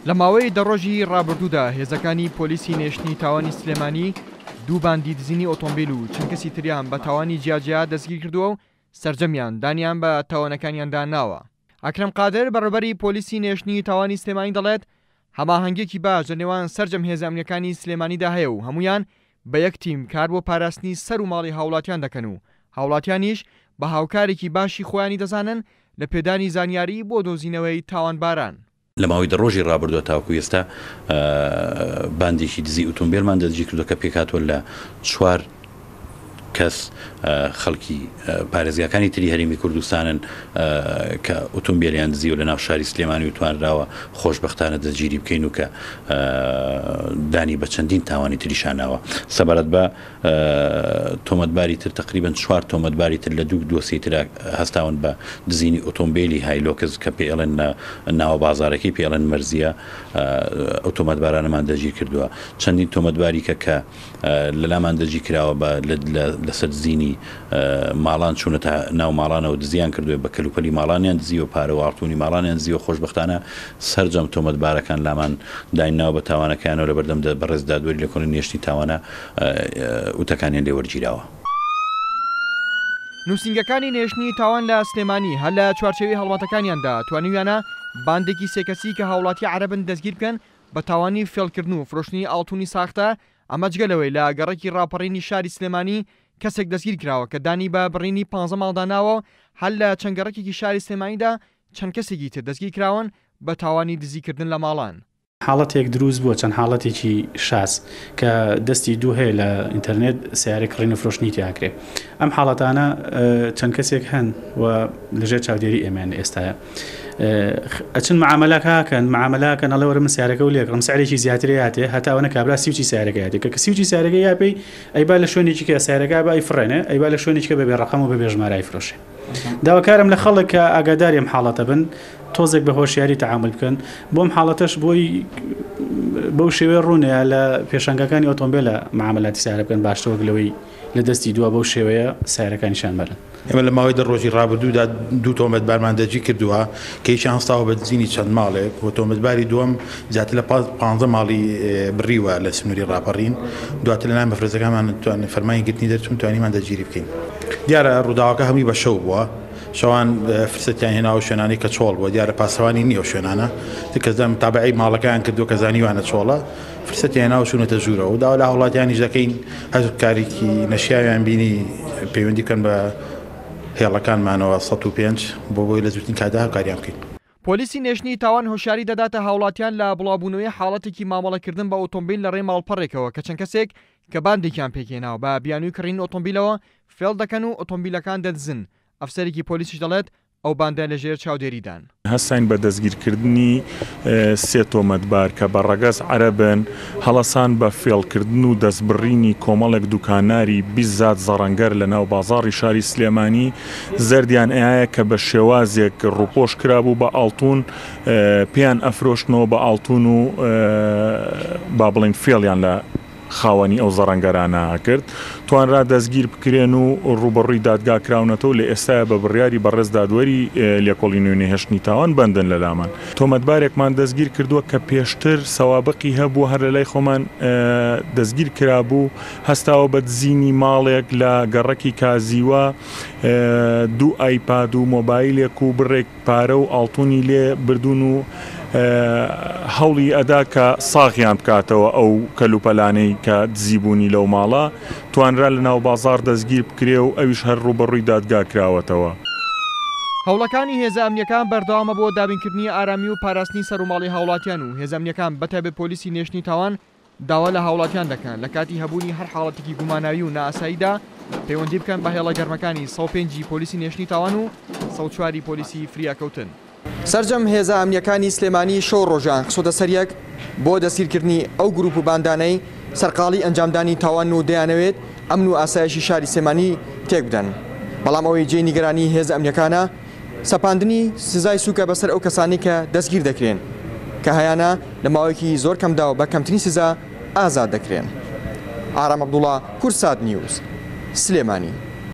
لە ماوەی دەڕۆژی ڕابردوودا هێزەکانی پۆلیسی نێشتنی تاوانی سلێمانی دوو باندی دزینی ئۆتۆمبیل و چەند کەسی تریان بە تاوانی جیاجیا دەستگیر کردووە و سەرجەمیان دانیان بە تاوانەکانیاندا ناوە. ئەکرەم قادر بەڕێبەری پۆلیسی نێشتنی تاوانی سلێمانی دەڵێت هەماهەنگێکی باش لە نێوان سەرجەم هێزە ئەمنیەکانی سلێمانیدا هەیە و هەمویان بە یەک تیم کار بۆ پاراستنی سەر و ماڵی هاوڵاتیان دەکەن و هاوڵاتیانیش بە هاوکارێکی باشی خۆیانی دەزانن لە پێدانی زانیاری بۆ دۆزینەوەی تاوانباران. لە ماوەی دەڕۆژی ڕابردووە تاوەکو ئێستا باندێکی دزی ئۆتۆمبیلمان دەستگیر کردووە کە پێکاتوە لە 4 کەس خەڵکی پارێزگاکانی تری هەرێمی کوردستانن کە ئۆتۆمبیلیان دزیوە لە ناو شاری سلێمانی و توانراوە خۆشبەختانە دەستگیری بکەین و کە دانی بە چەندین تاوانی تریشاناوە. سەبارەت بە تۆمەتباری تر تقریبا 4 تۆمەتباری تر لە دوو دۆسیی تر هەستاون بە دزینی ئۆتۆمبیلی هایلۆکس کە پێڵێن ناوە بازارەکەی پێڵێن مەرزیە ئەو تۆمەتبارانەمان دەستگیر کردووە. چەندین تۆمەتباری کە لەلامان دەستگیر کراوە لەسەر زینی ماڵان چوونە تا ناو ماڵانەوە دزیان کردووە بە کەلوپەلی ماڵانیان دزیوە پارەوارتونی ماڵانیان دزیوە خۆشبەختانە سەرجەم تۆمەتبارەکان لامان دایناوە بە تاوانەکانەوە لە بەردەم بەڕێزدادوەری لە کۆنی نێشتنی تاوانە وتەکانیان لێوەرگیراوە. نووسنگەکانی نێشتنی تاوان لە سلێمانی هەر لە چوارچێوەی هەڵمەتەکانیاندا توانیویانە باندێکی سێکەسی کە هاوڵاتی عەرەبن دەستگیر بکەن بە تاوانی فێڵکردن و فرۆشتنی ئاڵتونی ساختە. ئەمە جگەلەوەی لە گەڕێکی ڕاپەڕینی شاری سلێمانی کەسێک دەستگیر کراوە کە دانی بە بڕینی 15 ماڵداناوە هەر لە چەند گەڕێکێکی شاری سلێمانیدا چەند کەسێکی تر دەستگیر کراون بە تاوانی دزیکردن لە ماڵان. حاڵەتێک دروست بووە چەند حاڵەتێکی شاس کە دەستی دوو هەیە لە ئینتەرنێت سیارێک ڕێنە فرۆشتنی تیاکرێ. ئەم حاڵەتانە چەند کەسێک هەن و لەژێر چاودێری ئێمەیان ئێستاە ئەچن معاملەکەن ئەڵێ من سیارەکە و لێکڕم سعرێکی زیاتر هاتێ هەتاوەنە کابرا سیوچی سیارەکە هاتێ کە سیوچی سیارەکە یاپی ئەیبا لە شوێنێکی کە سیارەکە بە ئەیفڕێنێ ئەیبا لە شوێنێکی کە بەبێ ڕقم و بەبێ ژمارە ئەیفرۆشێ. داواکارم لە خەڵک کە ئاگاداری ئەم حاڵەتە بن تۆزێک بە هۆشیاری تەعامل بکەن بۆم حاڵەتەش بۆی بەو شێوەیە ڕوونەیە لە پێشەنگەکانی ئۆتۆمبیلە معاملاتی سیارە بکەن باشترەوە لەوەی لە دەستی دووە بەو شێوەیە سیارەکانیشان بەرن. ئێمە لە ماوەی دەڕۆژی ڕابردوودا دوو تۆمەتبارمان دەستگیر کردووە کە هیچیان هەستاوە بە دزینی چەند ماڵێک و تۆمەتباری دووەم زیاتر لە 15 ماڵی بڕیوە لە سنووری ڕاپەڕین. دواتر لەلایەن بەفرۆزەکانمان فەرمانی گرتنی دەرچوون توانیمان دەستگیری بکەین. دیارە ڕووداوەکە هەمووی بە شەو بووە شەوان فرسەتیان هێناوە شوێنانی کە چۆڵ بووە دیارە پاسەوانی نییە شوێنانە کەزدەم تابعی ماڵەکەیان کردو کە زانیوانە چۆڵە فرسەتی هێناوە چوونەتە ژوورەوە و داوا لە هەوڵاتیانیش دەکەین هەزوکارێکی نەشیاویان بینی پەیوەندی بکەن بە هێڵەکانمانەوە 105 بۆی لە زووترین کاتدا هاوکاریان بکەین. پۆلیسی نێشتنی تاوان هۆشیاری دەداتە هاوڵاتیان لە بڵاوبوونەوەی حاڵەتێکی مامەڵەکردن بە ئۆتۆمبیل لە ڕێ ماڵپەڕێکەوە کە چەند کەسێک کە باندێکیان پێکێناوە بە بیانووی کڕین ئۆتۆمبیلەوە فێڵ دەکەن و ئۆتۆمبیلەکان دەدزن. ئەفسەرێکی پۆلیسیش دەڵێت ئەو باندە لەژێر چاودێریدان. هەستین بە دەستگیرکردنی 3 تۆمەتبار کە بە ڕەگەز عەرەبن هەڵەسان بە فێڵکردن و دەستبڕینی کۆمەڵێک دوکاناری 20 زات زەڕەنگەر لە ناو بازاڕی شاری سلێمانی زەردیان ئایە کە بە شێوازێک ڕووپۆش کرابوو بە ئاڵتون پێیان ئەفرۆشتنەوە بە ئاڵتون و با بڵین فێڵیان لە خاوەنی ئەو زەڕەنگەرانە کرد توانرا دەستگیر بکرێن و ڕوبەڕووی دادگاکراونەتەوە لە ئێستاە بە بڕیاری بەڕێزدادوەری لێکۆڵی نوێنەی هێشتنی تاوان بەندن لە لامان. تۆمەتبارێکمان دەستگیر کردووە کە پێشتر سەوابقی هەبوو هەر لە لای خۆمان دەستگیر کرابوو هەستاوە بە دزینی ماڵێک لە گەڕەکی کازیوە 2 ئایپاد و مۆبایلێک و بڕێک پارە و ئاڵتونی لێ بردون و هەوڵی ئەدا کە ساغیان بکاتەوە ئەو کەلوپەلانەی کە دزیبوونی لەو ماڵە توانرا لە ناو بازار دەستگیر بکرێ و ئەویش هەر ڕوبەڕووی دادگا کراوەتەوە. هەوڵەکانی هێزە ئەمنیەکان بەردەوامە بۆ دابینکردنی ئارامی و پاراستنی سەرۆماڵی هاوڵاتیان و هێزە ئەمنیەکان بەتایبەت پۆلیسی نێشتنی تاوان داوا لە هاوڵاتیان دەکەن لە کاتی هەبوونی هەر حاڵەتێکی گوماناوی و نائاساییدا پەیوەندی بکەن بە هێڵە گەرمەکانی 105 پۆلیسی نێشتنی تاوان و 104 پۆلیسی فریاکەوتن. سەرجەم هێزە ئەمنیەکانی سلێمانی شەو ڕۆژان خسۆتە سەریەک بۆ دەستگیرکردنی ئەو گروپ و باندانەی سەرقاڵی ئەنجامدانی تاوان و دەیانەوێت ئەمن و ئاسایشی شاری سلێمانی تێک بدەن. بەڵام ئەوەی جێی نیگەرانی هێزە ئەمنیەکانە سەپاندنی سزای سوکە بەسەر ئەو کەسانی کە دەستگیر دەکرێن کە هەیانە لە ماوەیەکی زۆر کەمدا و بە کەمترین سزا ئازاد دەکرێن. ئارام عەبدوڵڵا، کورسات نیوز، سلێمانی.